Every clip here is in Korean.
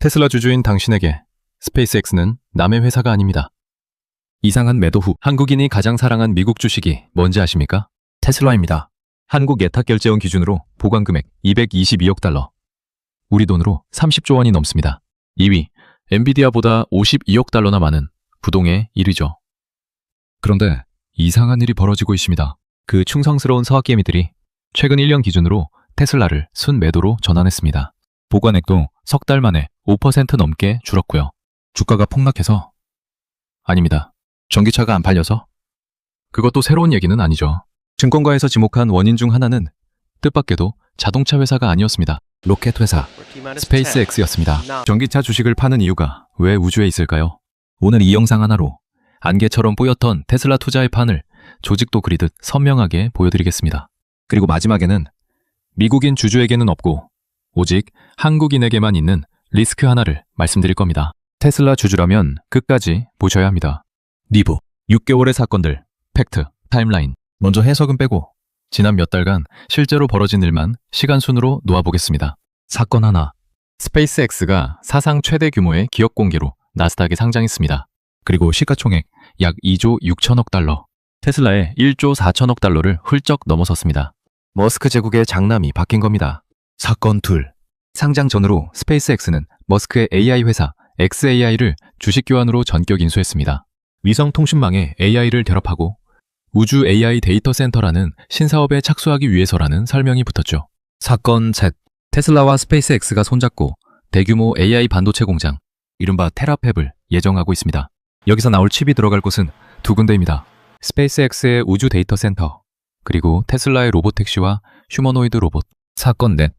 테슬라 주주인 당신에게 스페이스X는 남의 회사가 아닙니다. 이상한 매도 후 한국인이 가장 사랑한 미국 주식이 뭔지 아십니까? 테슬라입니다. 한국 예탁결제원 기준으로 보관 금액 222억 달러. 우리 돈으로 30조 원이 넘습니다. 2위, 엔비디아보다 52억 달러나 많은 부동의 1위죠. 그런데 이상한 일이 벌어지고 있습니다. 그 충성스러운 서학개미들이 최근 1년 기준으로 테슬라를 순매도로 전환했습니다. 보관액도 석 달 만에 5% 넘게 줄었고요. 주가가 폭락해서? 아닙니다. 전기차가 안 팔려서? 그것도 새로운 얘기는 아니죠. 증권가에서 지목한 원인 중 하나는 뜻밖에도 자동차 회사가 아니었습니다. 로켓 회사, 스페이스X였습니다. 전기차 주식을 파는 이유가 왜 우주에 있을까요? 오늘 이 영상 하나로 안개처럼 뽀였던 테슬라 투자의 판을 조직도 그리듯 선명하게 보여드리겠습니다. 그리고 마지막에는 미국인 주주에게는 없고 오직 한국인에게만 있는 리스크 하나를 말씀드릴 겁니다. 테슬라 주주라면 끝까지 보셔야 합니다. 리뷰, 6개월의 사건들, 팩트, 타임라인. 먼저 해석은 빼고 지난 몇 달간 실제로 벌어진 일만 시간 순으로 놓아보겠습니다. 사건 하나, 스페이스X가 사상 최대 규모의 기업 공개로 나스닥에 상장했습니다. 그리고 시가총액 약 2조 6천억 달러, 테슬라의 1조 4천억 달러를 훌쩍 넘어섰습니다. 머스크 제국의 장남이 바뀐 겁니다. 사건 둘, 상장 전으로 스페이스X는 머스크의 AI 회사 xAI를 주식 교환으로 전격 인수했습니다. 위성 통신망에 AI를 결합하고 우주 AI 데이터 센터라는 신사업에 착수하기 위해서라는 설명이 붙었죠. 사건 셋, 테슬라와 스페이스X가 손잡고 대규모 AI 반도체 공장, 이른바 테라팹을 예정하고 있습니다. 여기서 나올 칩이 들어갈 곳은 두 군데입니다. 스페이스X의 우주 데이터 센터, 그리고 테슬라의 로보택시와 휴머노이드 로봇. 사건 넷,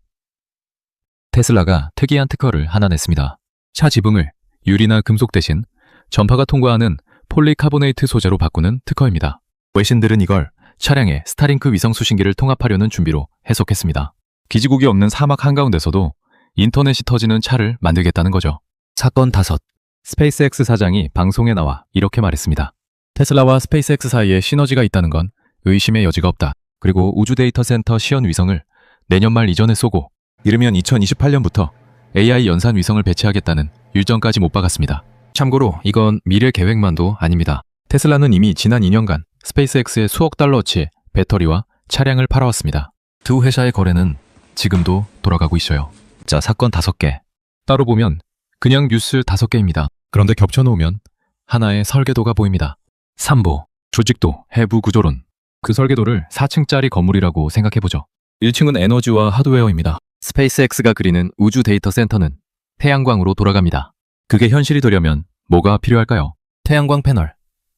테슬라가 특이한 특허를 하나 냈습니다. 차 지붕을 유리나 금속 대신 전파가 통과하는 폴리카보네이트 소재로 바꾸는 특허입니다. 외신들은 이걸 차량에 스타링크 위성 수신기를 통합하려는 준비로 해석했습니다. 기지국이 없는 사막 한가운데서도 인터넷이 터지는 차를 만들겠다는 거죠. 사건 다섯, 스페이스X 사장이 방송에 나와 이렇게 말했습니다. 테슬라와 스페이스X 사이에 시너지가 있다는 건 의심의 여지가 없다. 그리고 우주 데이터 센터 시연 위성을 내년 말 이전에 쏘고 이르면 2028년부터 AI 연산 위성을 배치하겠다는 일정까지 못 박았습니다. 참고로 이건 미래 계획만도 아닙니다. 테슬라는 이미 지난 2년간 스페이스X에 수억 달러어치의 배터리와 차량을 팔아왔습니다. 두 회사의 거래는 지금도 돌아가고 있어요. 자, 사건 5개. 따로 보면 그냥 뉴스 5개입니다. 그런데 겹쳐놓으면 하나의 설계도가 보입니다. 3보, 조직도, 해부 구조론. 그 설계도를 4층짜리 건물이라고 생각해보죠. 1층은 에너지와 하드웨어입니다. 스페이스X가 그리는 우주 데이터 센터는 태양광으로 돌아갑니다. 그게 현실이 되려면 뭐가 필요할까요? 태양광 패널,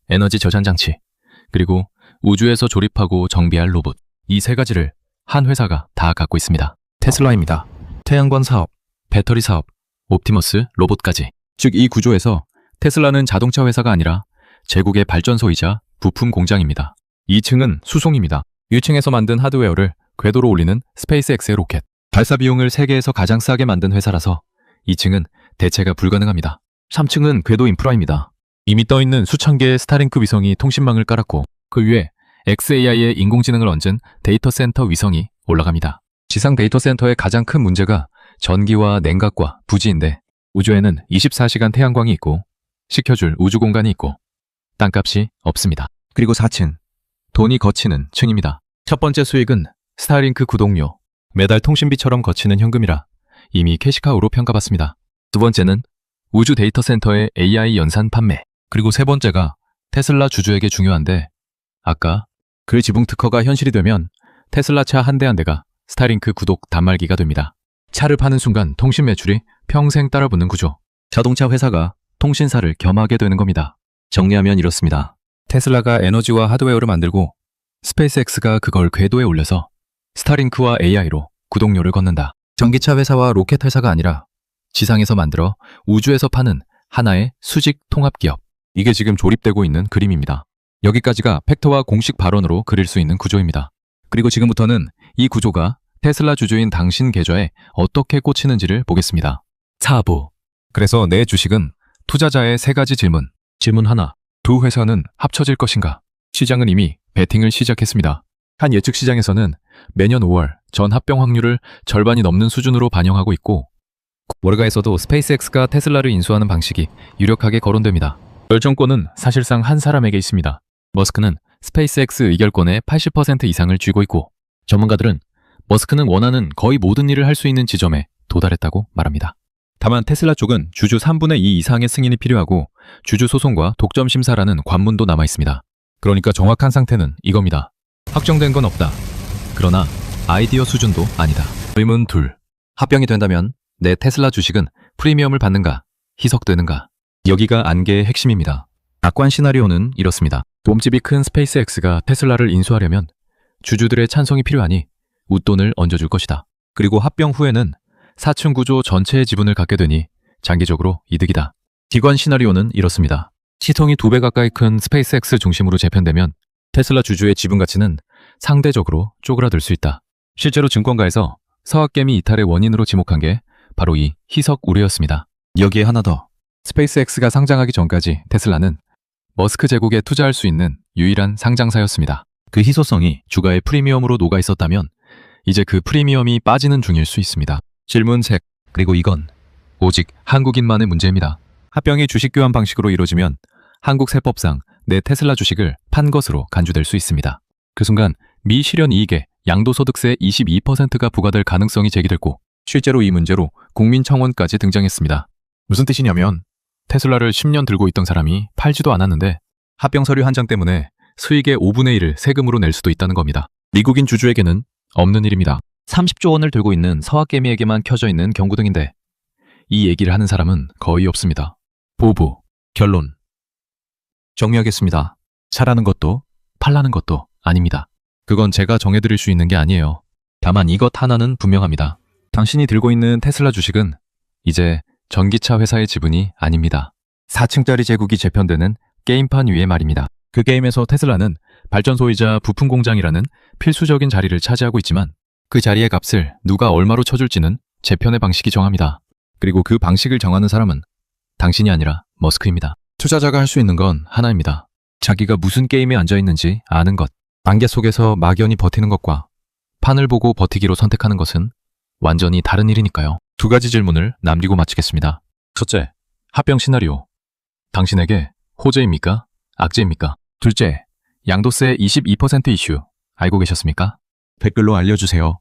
에너지 저장 장치, 그리고 우주에서 조립하고 정비할 로봇. 이 세 가지를 한 회사가 다 갖고 있습니다. 테슬라입니다. 태양광 사업, 배터리 사업, 옵티머스 로봇까지. 즉 이 구조에서 테슬라는 자동차 회사가 아니라 제국의 발전소이자 부품 공장입니다. 2층은 수송입니다. 1층에서 만든 하드웨어를 궤도로 올리는 스페이스X의 로켓. 발사 비용을 세계에서 가장 싸게 만든 회사라서 2층은 대체가 불가능합니다. 3층은 궤도 인프라입니다. 이미 떠있는 수천 개의 스타링크 위성이 통신망을 깔았고 그 위에 xAI의 인공지능을 얹은 데이터 센터 위성이 올라갑니다. 지상 데이터 센터의 가장 큰 문제가 전기와 냉각과 부지인데 우주에는 24시간 태양광이 있고 식혀줄 우주 공간이 있고 땅값이 없습니다. 그리고 4층, 돈이 거치는 층입니다. 첫 번째 수익은 스타링크 구독료, 매달 통신비처럼 거치는 현금이라 이미 캐시카우로 평가받습니다. 두 번째는 우주 데이터 센터의 AI 연산 판매, 그리고 세 번째가 테슬라 주주에게 중요한데 아까 그 지붕 특허가 현실이 되면 테슬라 차 한 대 한 대가 스타링크 구독 단말기가 됩니다. 차를 파는 순간 통신 매출이 평생 따라붙는 구조. 자동차 회사가 통신사를 겸하게 되는 겁니다. 정리하면 이렇습니다. 테슬라가 에너지와 하드웨어를 만들고 스페이스X가 그걸 궤도에 올려서 스타링크와 AI로 구독료를 걷는다. 전기차 회사와 로켓 회사가 아니라 지상에서 만들어 우주에서 파는 하나의 수직 통합기업. 이게 지금 조립되고 있는 그림입니다. 여기까지가 팩트와 공식 발언으로 그릴 수 있는 구조입니다. 그리고 지금부터는 이 구조가 테슬라 주주인 당신 계좌에 어떻게 꽂히는지를 보겠습니다. 4부. 그래서 내 주식은 투자자의 3가지 질문. 질문 하나. 두 회사는 합쳐질 것인가? 시장은 이미 베팅을 시작했습니다. 한 예측 시장에서는 매년 5월 전 합병 확률을 절반이 넘는 수준으로 반영하고 있고 월가에서도 스페이스X가 테슬라를 인수하는 방식이 유력하게 거론됩니다. 결정권은 사실상 한 사람에게 있습니다. 머스크는 스페이스X 의결권의 80% 이상을 쥐고 있고, 전문가들은 머스크는 원하는 거의 모든 일을 할 수 있는 지점에 도달했다고 말합니다. 다만 테슬라 쪽은 주주 3분의 2 이상의 승인이 필요하고 주주 소송과 독점 심사라는 관문도 남아 있습니다. 그러니까 정확한 상태는 이겁니다. 확정된 건 없다. 그러나 아이디어 수준도 아니다. 의문 둘. 합병이 된다면 내 테슬라 주식은 프리미엄을 받는가, 희석되는가? 여기가 안개의 핵심입니다. 낙관 시나리오는 이렇습니다. 몸집이 큰 스페이스X가 테슬라를 인수하려면 주주들의 찬성이 필요하니 웃돈을 얹어줄 것이다. 그리고 합병 후에는 4층 구조 전체의 지분을 갖게 되니 장기적으로 이득이다. 기관 시나리오는 이렇습니다. 시총이 2배 가까이 큰 스페이스X 중심으로 재편되면 테슬라 주주의 지분 가치는 상대적으로 쪼그라들 수 있다. 실제로 증권가에서 서학개미 이탈의 원인으로 지목한 게 바로 이 희석 우려였습니다. 여기에 하나 더. 스페이스X가 상장하기 전까지 테슬라는 머스크 제국에 투자할 수 있는 유일한 상장사였습니다. 그 희소성이 주가의 프리미엄으로 녹아 있었다면 이제 그 프리미엄이 빠지는 중일 수 있습니다. 질문 셋. 그리고 이건 오직 한국인만의 문제입니다. 합병이 주식 교환 방식으로 이루어지면 한국 세법상 내 테슬라 주식을 판 것으로 간주될 수 있습니다. 그 순간 미 실현 이익에 양도소득세 22%가 부과될 가능성이 제기됐고, 실제로 이 문제로 국민청원까지 등장했습니다. 무슨 뜻이냐면 테슬라를 10년 들고 있던 사람이 팔지도 않았는데 합병 서류 한 장 때문에 수익의 5분의 1을 세금으로 낼 수도 있다는 겁니다. 미국인 주주에게는 없는 일입니다. 30조 원을 들고 있는 서학개미에게만 켜져 있는 경고등인데 이 얘기를 하는 사람은 거의 없습니다. 보부, 결론. 정리하겠습니다. 사라는 것도 팔라는 것도 아닙니다. 그건 제가 정해드릴 수 있는 게 아니에요. 다만 이것 하나는 분명합니다. 당신이 들고 있는 테슬라 주식은 이제 전기차 회사의 지분이 아닙니다. 4층짜리 제국이 재편되는 게임판 위의 말입니다. 그 게임에서 테슬라는 발전소이자 부품 공장이라는 필수적인 자리를 차지하고 있지만 그 자리의 값을 누가 얼마로 쳐줄지는 재편의 방식이 정합니다. 그리고 그 방식을 정하는 사람은 당신이 아니라 머스크입니다. 투자자가 할 수 있는 건 하나입니다. 자기가 무슨 게임에 앉아있는지 아는 것. 안개 속에서 막연히 버티는 것과 판을 보고 버티기로 선택하는 것은 완전히 다른 일이니까요. 2가지 질문을 남기고 마치겠습니다. 첫째, 합병 시나리오. 당신에게 호재입니까? 악재입니까? 둘째, 양도세 22% 이슈 알고 계셨습니까? 댓글로 알려주세요.